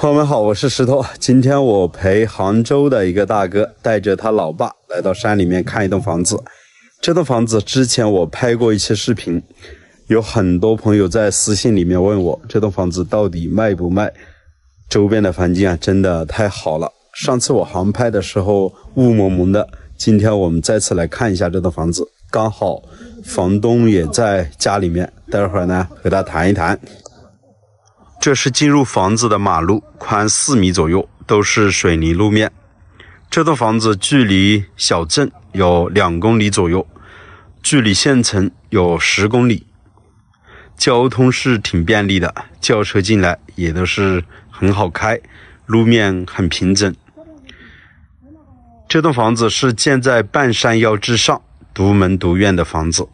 朋友们好，我是石头。今天我陪杭州的一个大哥带着他老爸来到山里面看一栋房子。这栋房子之前我拍过一些视频，有很多朋友在私信里面问我这栋房子到底卖不卖。周边的环境啊真的太好了。上次我航拍的时候雾蒙蒙的，今天我们再次来看一下这栋房子，刚好房东也在家里面，待会儿呢和他谈一谈。这是进入房子的马路，宽4米左右，都是水泥路面。这栋房子距离小镇有2公里左右，距离县城有10公里，交通是挺便利的，轿车进来也都是很好开，路面很平整。这栋房子是建在半山腰之上，独门独院的房子。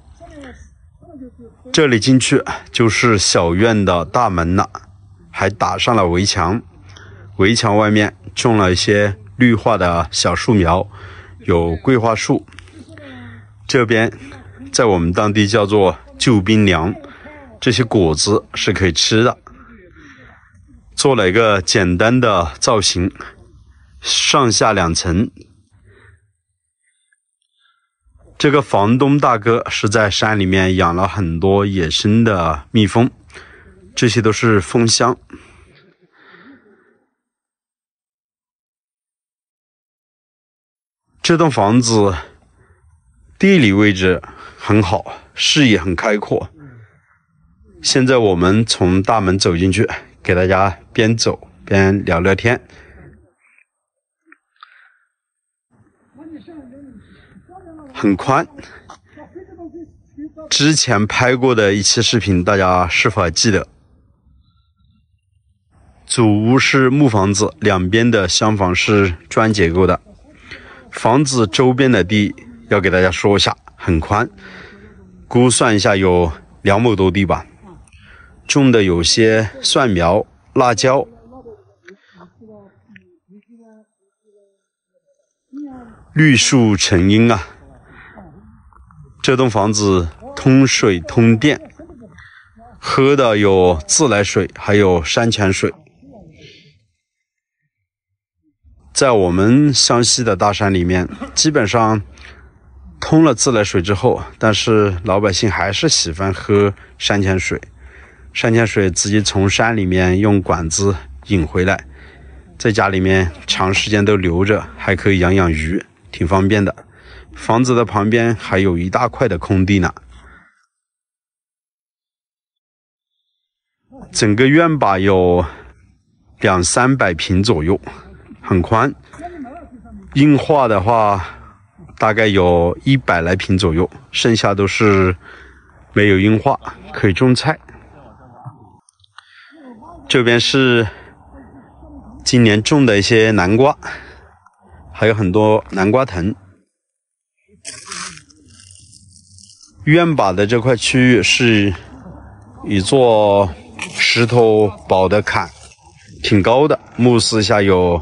这里进去就是小院的大门了，还打上了围墙，围墙外面种了一些绿化的小树苗，有桂花树，这边在我们当地叫做救兵粮，这些果子是可以吃的。做了一个简单的造型，上下2层。这个房东大哥是在山里面养了很多野生的蜜蜂，这些都是蜂箱。这栋房子地理位置很好，视野很开阔。现在我们从大门走进去，给大家边走边聊聊天。很宽，之前拍过的一期视频大家是否还记得？主屋是木房子，两边的厢房是砖结构的。房子周边的地要给大家说一下，很宽，估算一下有2亩多地吧。种的有些蒜苗、辣椒，绿树成荫啊。这栋房子通水通电，喝的有自来水，还有山泉水。在我们湘西的大山里面，基本上通了自来水之后，但是老百姓还是喜欢喝山泉水。山泉水自己从山里面用管子引回来，在家里面长时间都留着，还可以养养鱼，挺方便的。房子的旁边还有一大块的空地呢。整个院坝有200-300平左右，很宽。硬化的话大概有100来平左右，剩下都是没有硬化，可以种菜。这边是今年种的一些南瓜，还有很多南瓜藤。院坝的这块区域是一座石头堡的坎，挺高的，目视下有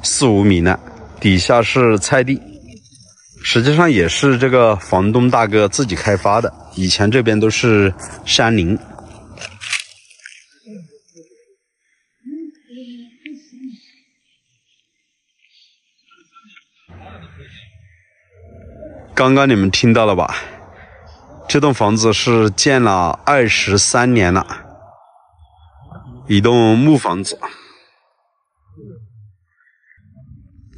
4-5米呢。底下是菜地，实际上也是这个房东大哥自己开发的，以前这边都是山林。刚刚你们听到了吧？这栋房子是建了23年了，一栋木房子。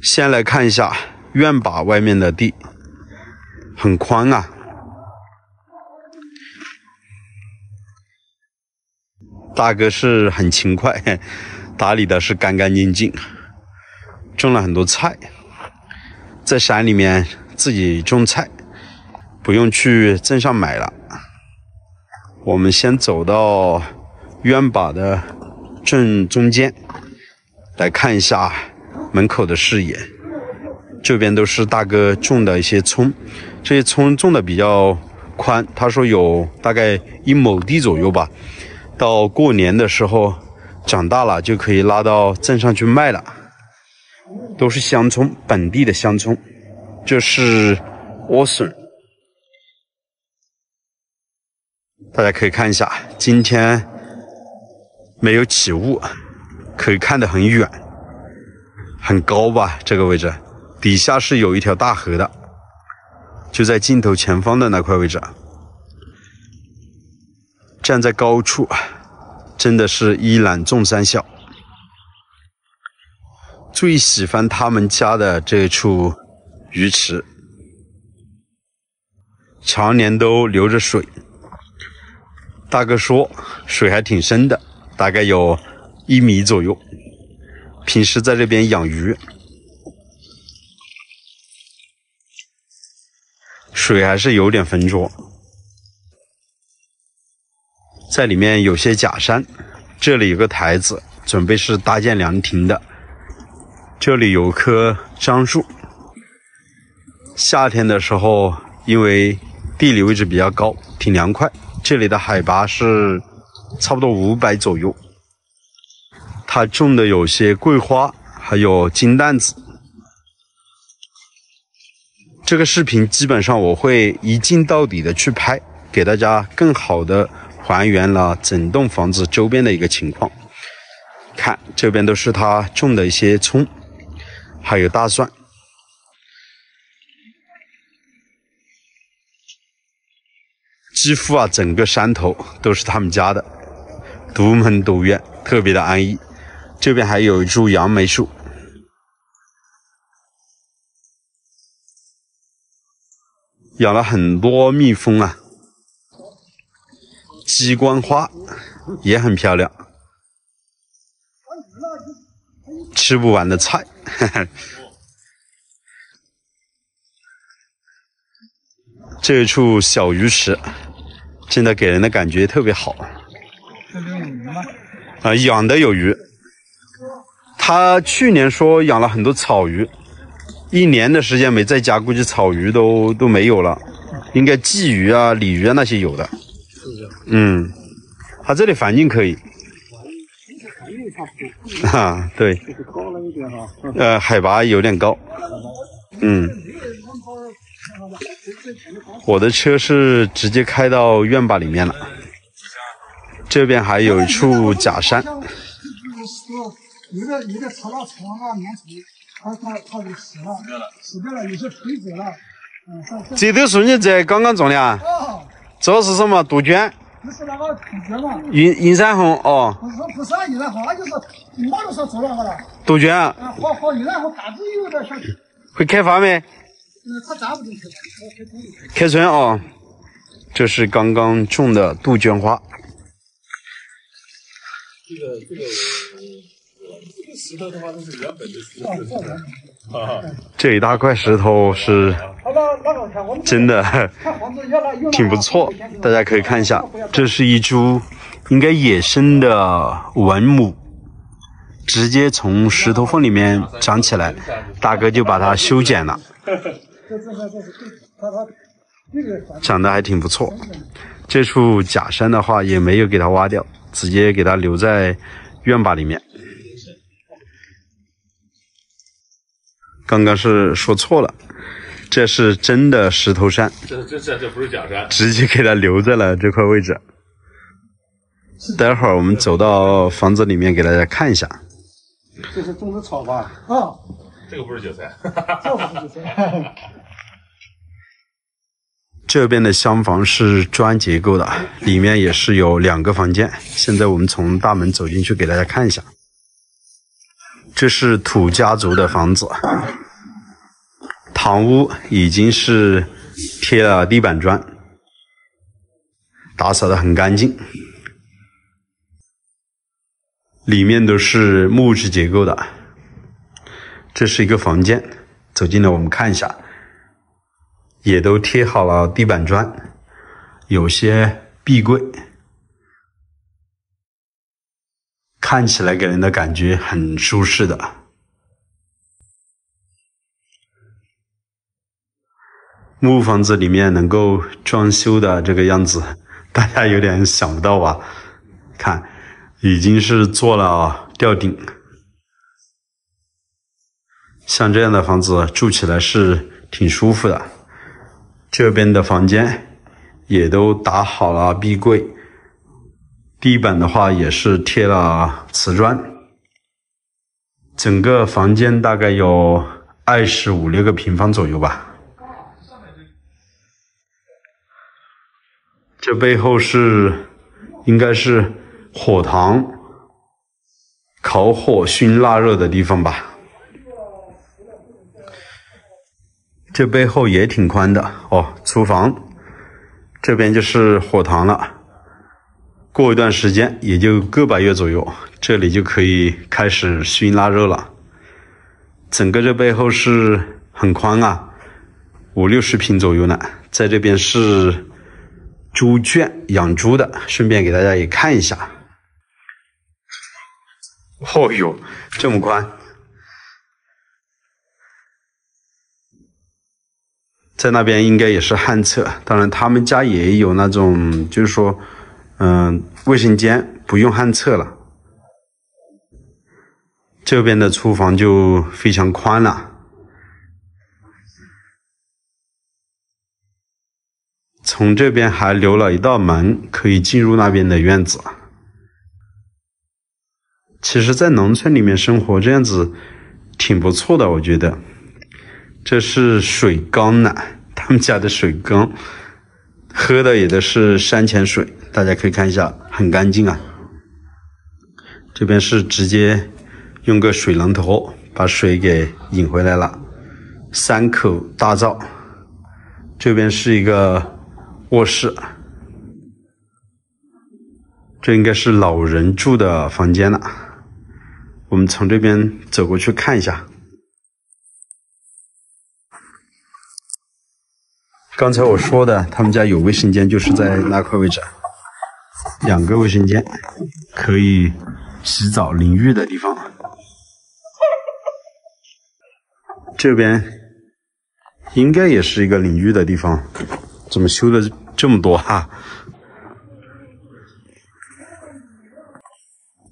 先来看一下院坝外面的地，很宽啊。大哥是很勤快，打理的是干干净净，种了很多菜。在山里面自己种菜，不用去镇上买了。我们先走到院坝的正中间，来看一下门口的视野。这边都是大哥种的一些葱，这些葱种的比较宽，他说有大概1亩地左右吧。到过年的时候长大了就可以拉到镇上去卖了，都是香葱，本地的香葱。这是莴笋，大家可以看一下，今天没有起雾，可以看得很远，很高吧？这个位置底下是有一条大河的，就在镜头前方的那块位置。站在高处，真的是一览众山小。最喜欢他们家的这处鱼池，常年都流着水。大哥说水还挺深的，大概有1米左右。平时在这边养鱼，水还是有点浑浊。在里面有些假山，这里有个台子，准备是搭建凉亭的。这里有棵樟树，夏天的时候因为地理位置比较高，挺凉快。这里的海拔是差不多500左右。它种的有些桂花，还有金蛋子。这个视频基本上我会一镜到底的去拍，给大家更好的还原了整栋房子周边的一个情况。看这边都是他种的一些葱，还有大蒜。几乎啊，整个山头都是他们家的，独门独院，特别的安逸。这边还有一株杨梅树，养了很多蜜蜂啊。鸡冠花也很漂亮，吃不完的菜。这处小鱼池真的给人的感觉特别好。这里有鱼吗？养的有鱼。他去年说养了很多草鱼，1年的时间没在家，估计草鱼都没有了，应该鲫鱼啊、鲤鱼啊那些有的。嗯，他这里环境可以。啊，对。高了一点哈。海拔有点高。嗯。我的车是直接开到院坝里面了。这边还有一处假山。有的草了虫啊，棉虫，它就死掉了，有些垂直了。这都是你这刚刚种的啊？哦。这是什么？杜鹃？这是那个杜鹃嘛？银山红哦。不是银山红，就是马路上走那个了。杜鹃啊？好银山红，大致有点像。会开花没？它长不进去。开春哦。这是刚刚种的杜鹃花。这个石头的话，都是原本的石头。这一大块石头是真的挺不错，大家可以看一下。这是一株应该野生的文母，直接从石头缝里面长起来，大哥就把它修剪了，长得还挺不错。这处假山的话也没有给它挖掉，直接给它留在院坝里面。刚刚是说错了，这是真的石头山，这不是假山，直接给它留在了这块位置。待会儿我们走到房子里面给大家看一下。这是种的草吧？这个不是韭菜，这不是韭菜。这边的厢房是砖结构的，里面也是有2个房间。现在我们从大门走进去给大家看一下。这是土家族的房子，堂屋已经是贴了地板砖，打扫得很干净，里面都是木质结构的。这是一个房间，走进来我们看一下，也都贴好了地板砖，有些壁柜，看起来给人的感觉很舒适的。木房子里面能够装修的这个样子，大家有点想不到吧？看，已经是做了吊顶。像这样的房子住起来是挺舒服的。这边的房间也都打好了壁柜，地板的话也是贴了瓷砖，整个房间大概有25、6个平方左右吧。这背后应该是火塘、烤火、熏腊肉的地方吧。这背后也挺宽的哦，厨房这边就是火塘了。过一段时间，也就个把月左右，这里就可以开始熏腊肉了。整个这背后是很宽啊，50、60平左右呢。在这边是猪圈，养猪的，顺便给大家也看一下。哦哟，这么宽！在那边应该也是旱厕，当然他们家也有那种，就是说，卫生间不用旱厕了。这边的厨房就非常宽了，从这边还留了一道门，可以进入那边的院子。其实，在农村里面生活这样子挺不错的，我觉得。这是水缸呢，他们家的水缸，喝的也都是山泉水，大家可以看一下，很干净啊。这边是直接用个水龙头把水给引回来了，3口大灶。这边是一个卧室，这应该是老人住的房间了。我们从这边走过去看一下。刚才我说的，他们家有卫生间，就是在那块位置，2个卫生间，可以洗澡淋浴的地方。这边应该也是一个淋浴的地方，怎么修的这么多哈？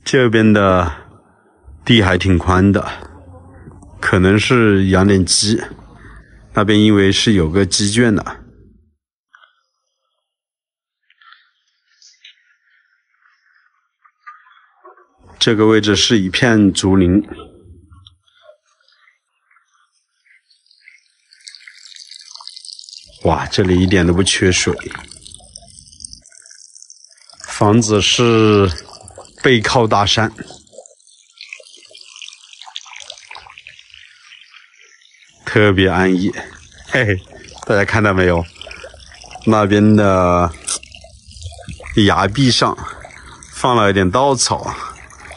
这边的地还挺宽的，可能是养点鸡。那边因为是有个鸡圈的，这个位置是一片竹林，哇，这里一点都不缺水。房子是背靠大山，特别安逸，嘿嘿，大家看到没有？那边的崖壁上放了一点稻草，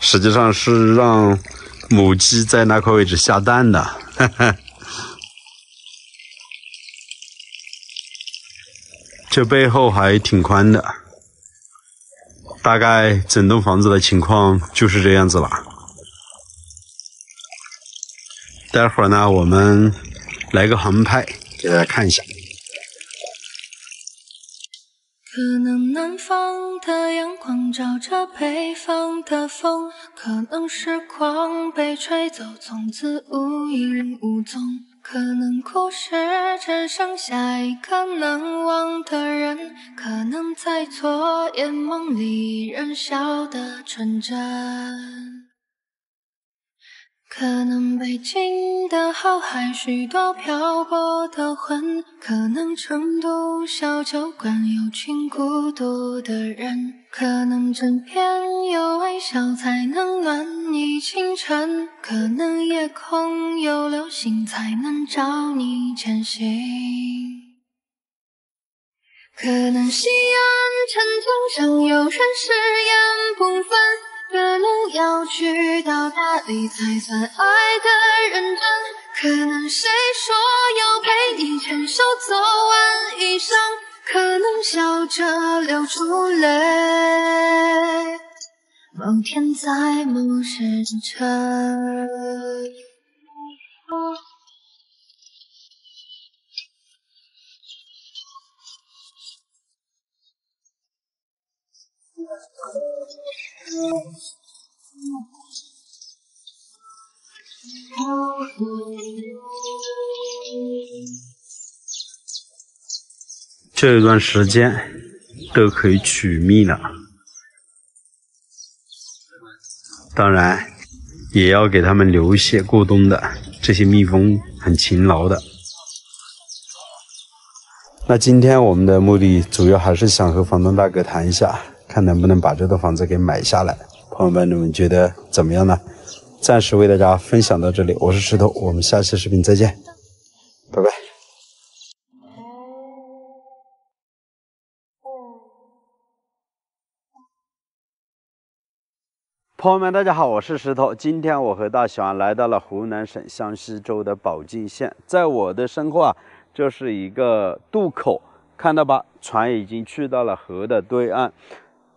实际上是让母鸡在那块位置下蛋的，哈哈。这背后还挺宽的，大概整栋房子的情况就是这样子了。待会儿呢，我们来个航拍给大家看一下。可能南方的阳光照着北方的风，可能时光被吹走，从此无影无踪。可能故事只剩下一个难忘的人，可能在昨夜梦里燃烧的纯真。可能北京的浩瀚，许多漂泊的魂，可能成都小酒馆有群孤独的人，可能枕边有微笑才能暖你清晨，可能夜空有流星才能照你前行。可能西安城墙上有人誓言不分，可能要去到大理才算爱的认真，可能谁说要陪你牵手走完一生，可能笑着流出泪，某天在某时辰。这段时间都可以取蜜了，当然也要给它们留一些过冬的。这些蜜蜂很勤劳的。那今天我们的目的主要还是想和房东大哥谈一下，看能不能把这栋房子给买下来。朋友们，你们觉得怎么样呢？暂时为大家分享到这里，我是石头，我们下期视频再见，拜拜。朋友们，大家好，我是石头。今天我和大雄来到了湖南省湘西州的保靖县，在我的身后这是一个渡口，看到吧？船已经去到了河的对岸，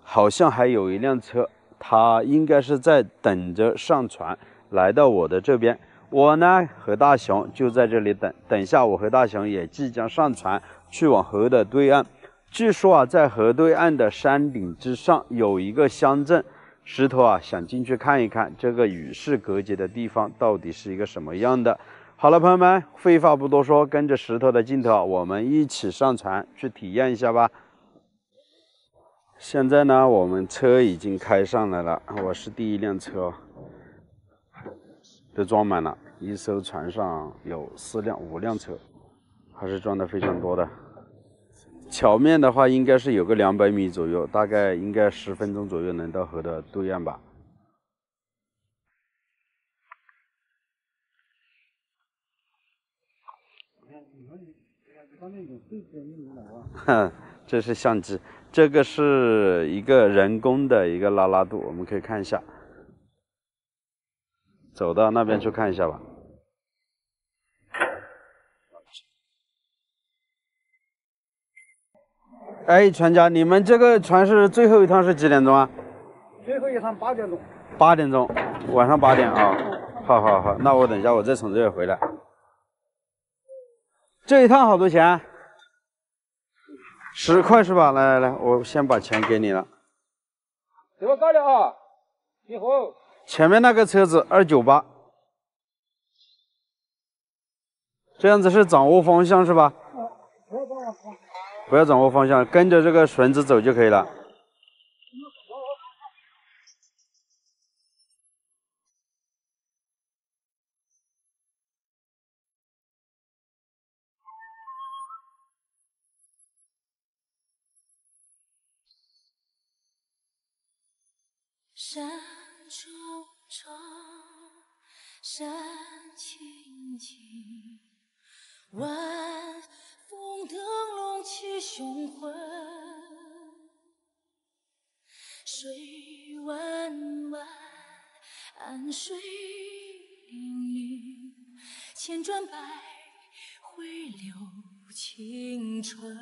好像还有一辆车，它应该是在等着上船来到我的这边。我呢和大雄就在这里等，等一下我和大雄也即将上船去往河的对岸。据说在河对岸的山顶之上有一个乡镇。石头想进去看一看这个与世隔绝的地方到底是一个什么样的。好了，朋友们，废话不多说，跟着石头的镜头，我们一起上船去体验一下吧。现在呢，我们车已经开上来了，我是第一辆车，都装满了。一艘船上有4辆、5辆车，还是装的非常多的。桥面的话应该是有个200米左右，大概应该10分钟左右能到河的对岸吧。这是相机，这个是一个人工的一个拉拉渡，我们可以看一下。走到那边去看一下吧。哎，船家，你们这个船是最后一趟是几点钟啊？最后一趟8点钟。8点钟，晚上8点啊。好，那我等一下我再从这里回来。这一趟好多钱？10块是吧？来，我先把钱给你了。给我高点啊！以后前面那个车子298，这样子是掌握方向是吧？不要掌握方向，跟着这个绳子走就可以了。山重重，山青青，晚风灯笼起雄浑，水弯弯，岸水粼粼，千转百回流青春。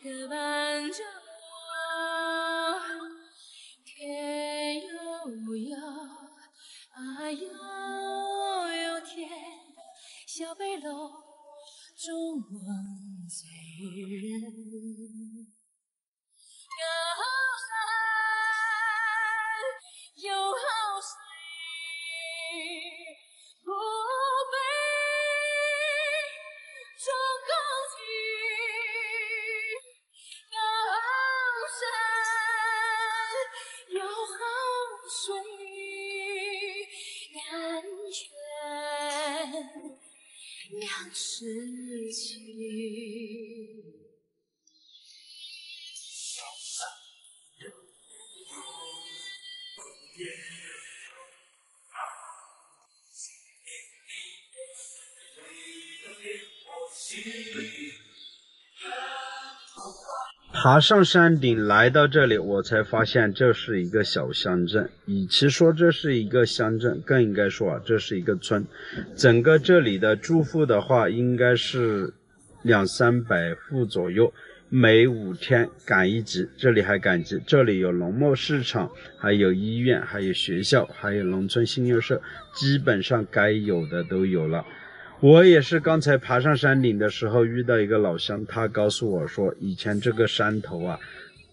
各伴着我，天悠悠，悠悠天，小北楼中闻醉人。高山有好水，不悲壮高举。有好水，甘泉酿诗情。爬上山顶来到这里，我才发现这是一个小乡镇。与其说这是一个乡镇，更应该说这是一个村。整个这里的住户的话，应该是200-300户左右。每5天赶一集，这里还赶集。这里有农贸市场，还有医院，还有学校，还有农村信用社，基本上该有的都有了。我也是刚才爬上山顶的时候遇到一个老乡，他告诉我说，以前这个山头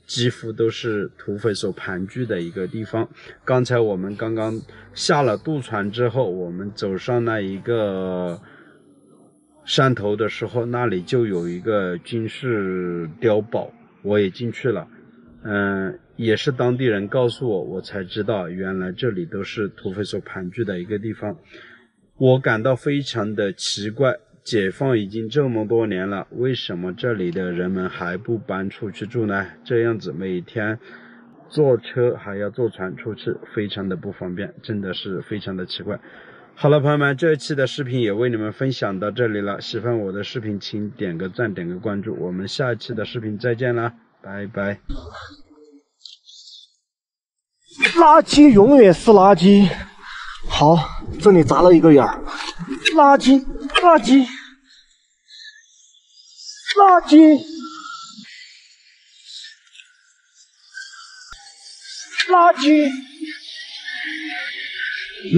几乎都是土匪所盘踞的一个地方。刚才我们刚刚下了渡船之后，我们走上那一个山头的时候，那里就有一个军事碉堡，我也进去了。也是当地人告诉我，我才知道原来这里都是土匪所盘踞的一个地方。我感到非常的奇怪，解放已经这么多年了，为什么这里的人们还不搬出去住呢？这样子每天坐车还要坐船出去，非常的不方便，真的是非常的奇怪。好了，朋友们，这一期的视频也为你们分享到这里了。喜欢我的视频，请点个赞，点个关注。我们下一期的视频再见啦，拜拜。垃圾永远是垃圾。好，这里砸了一个眼儿。垃圾，垃圾，垃圾，垃圾。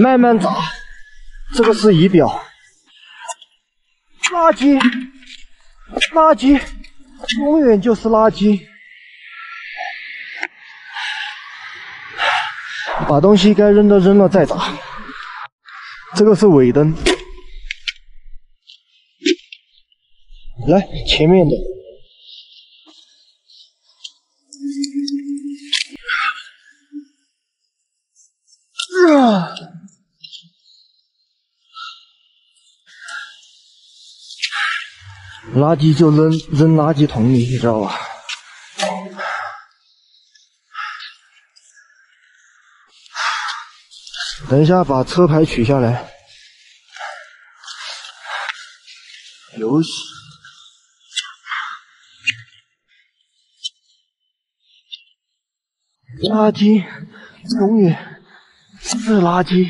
慢慢砸。这个是仪表。垃圾，垃圾，永远就是垃圾。把东西该扔的扔了再砸。这个是尾灯。来，前面的。垃圾就扔垃圾桶里，你知道吧？等一下把车牌取下来。游戏。垃圾永远是垃圾。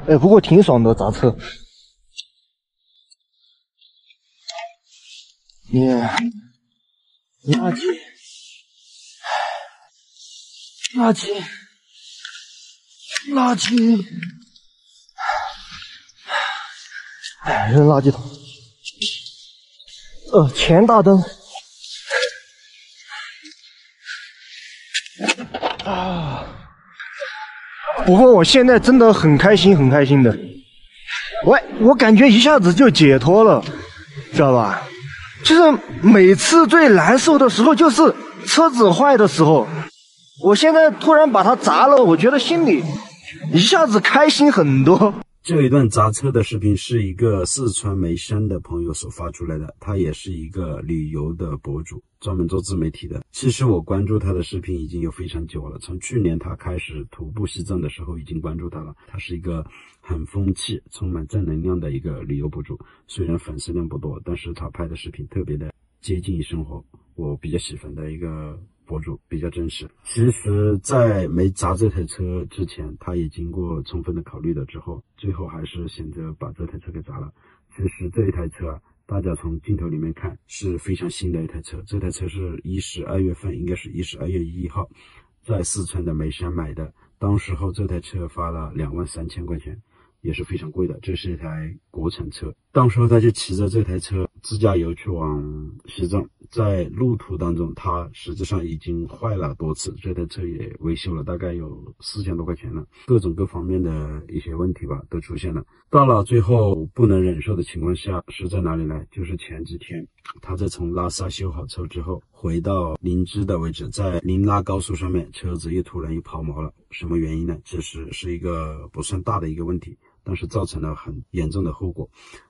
哎，不过挺爽的砸车。垃圾，垃圾，垃圾，哎，扔垃圾桶。前大灯。不过我现在真的很开心，很开心的。我感觉一下子就解脱了，知道吧？就是每次最难受的时候，就是车子坏的时候。我现在突然把它砸了，我觉得心里一下子开心很多。这一段砸车的视频是一个四川眉山的朋友所发出来的，他也是一个旅游的博主，专门做自媒体的。其实我关注他的视频已经有非常久了，从去年他开始徒步西藏的时候已经关注他了。他是一个很风气、充满正能量的一个旅游博主，虽然粉丝量不多，但是他拍的视频特别的接近于生活，我比较喜欢的一个博主，比较真实。其实在没砸这台车之前，他也经过充分的考虑了之后，最后还是选择把这台车给砸了。其实这一台车啊，大家从镜头里面看是非常新的一台车，这台车是12月份，应该是12月1号在四川的眉山买的，当时候这台车花了23000块钱，也是非常贵的，这是一台国产车。当时候他就骑着这台车自驾游去往西藏，在路途当中他实际上已经坏了多次，这台车也维修了大概有4000多块钱了，各种各方面的一些问题吧都出现了。到了最后不能忍受的情况下是在哪里呢？就是前几天他在从拉萨修好车之后回到林芝的位置，在林拉高速上面车子突然抛锚了。什么原因呢？其实是一个不算大的一个问题，但是造成了很严重的后果。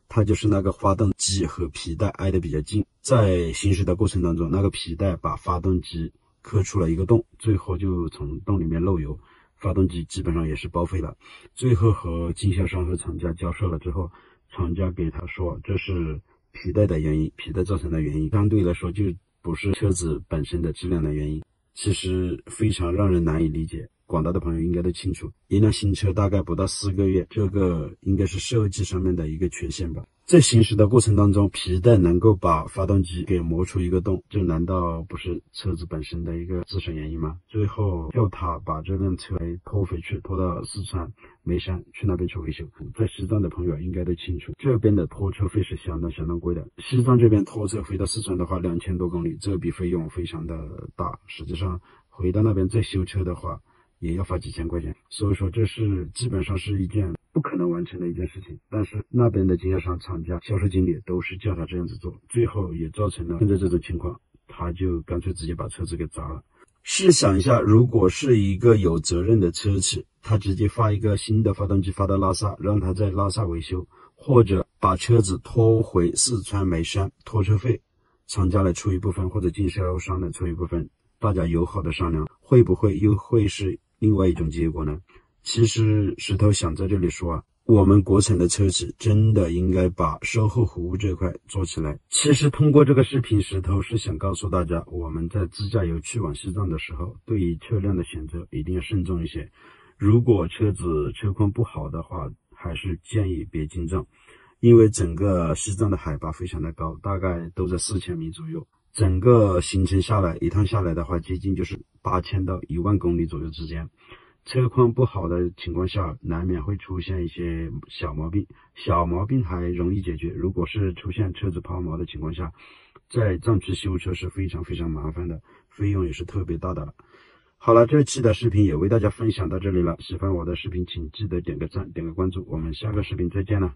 它就是那个发动机和皮带挨得比较近，在行驶的过程当中，那个皮带把发动机磕出了一个洞，最后就从洞里面漏油，发动机基本上也是报废了。最后和经销商和厂家交涉了之后，厂家给他说这是皮带的原因，皮带造成的原因，相对来说就不是车子本身的质量的原因。其实非常让人难以理解，广大的朋友应该都清楚，一辆新车大概不到4个月，这个应该是设计上面的一个缺陷吧。在行驶的过程当中，皮带能够把发动机给磨出一个洞，这难道不是车子本身的一个自身原因吗？最后叫他把这辆车拖回去，拖到四川眉山去那边去维修。在西藏的朋友应该都清楚，这边的拖车费是相当贵的。西藏这边拖车回到四川的话，2000多公里，这笔费用非常的大，实际上回到那边再修车的话也要花几千块钱，所以说这是基本上是一件不可能完成的一件事情。但是那边的经销商、厂家、销售经理都是叫他这样子做，最后也造成了现在这种情况，他就干脆直接把车子给砸了。试想一下，如果是一个有责任的车企，他直接发一个新的发动机发到拉萨，让他在拉萨维修，或者把车子拖回四川眉山，拖车费厂家来出一部分，或者经销商来出一部分，大家友好的商量，会不会又会是另外一种结果呢？其实石头想在这里说啊，我们国产的车企真的应该把售后服务这块做起来。其实通过这个视频，石头是想告诉大家，我们在自驾游去往西藏的时候，对于车辆的选择一定要慎重一些。如果车子车况不好的话，还是建议别进藏，因为整个西藏的海拔非常的高，大概都在4000米左右。整个行程下来，一趟下来的话，接近就是8000到1万公里左右之间。车况不好的情况下，难免会出现一些小毛病，小毛病还容易解决。如果是出现车子抛锚的情况下，在藏区修车是非常非常麻烦的，费用也是特别大的。好了，这期的视频也为大家分享到这里了。喜欢我的视频，请记得点个赞，点个关注。我们下个视频再见了。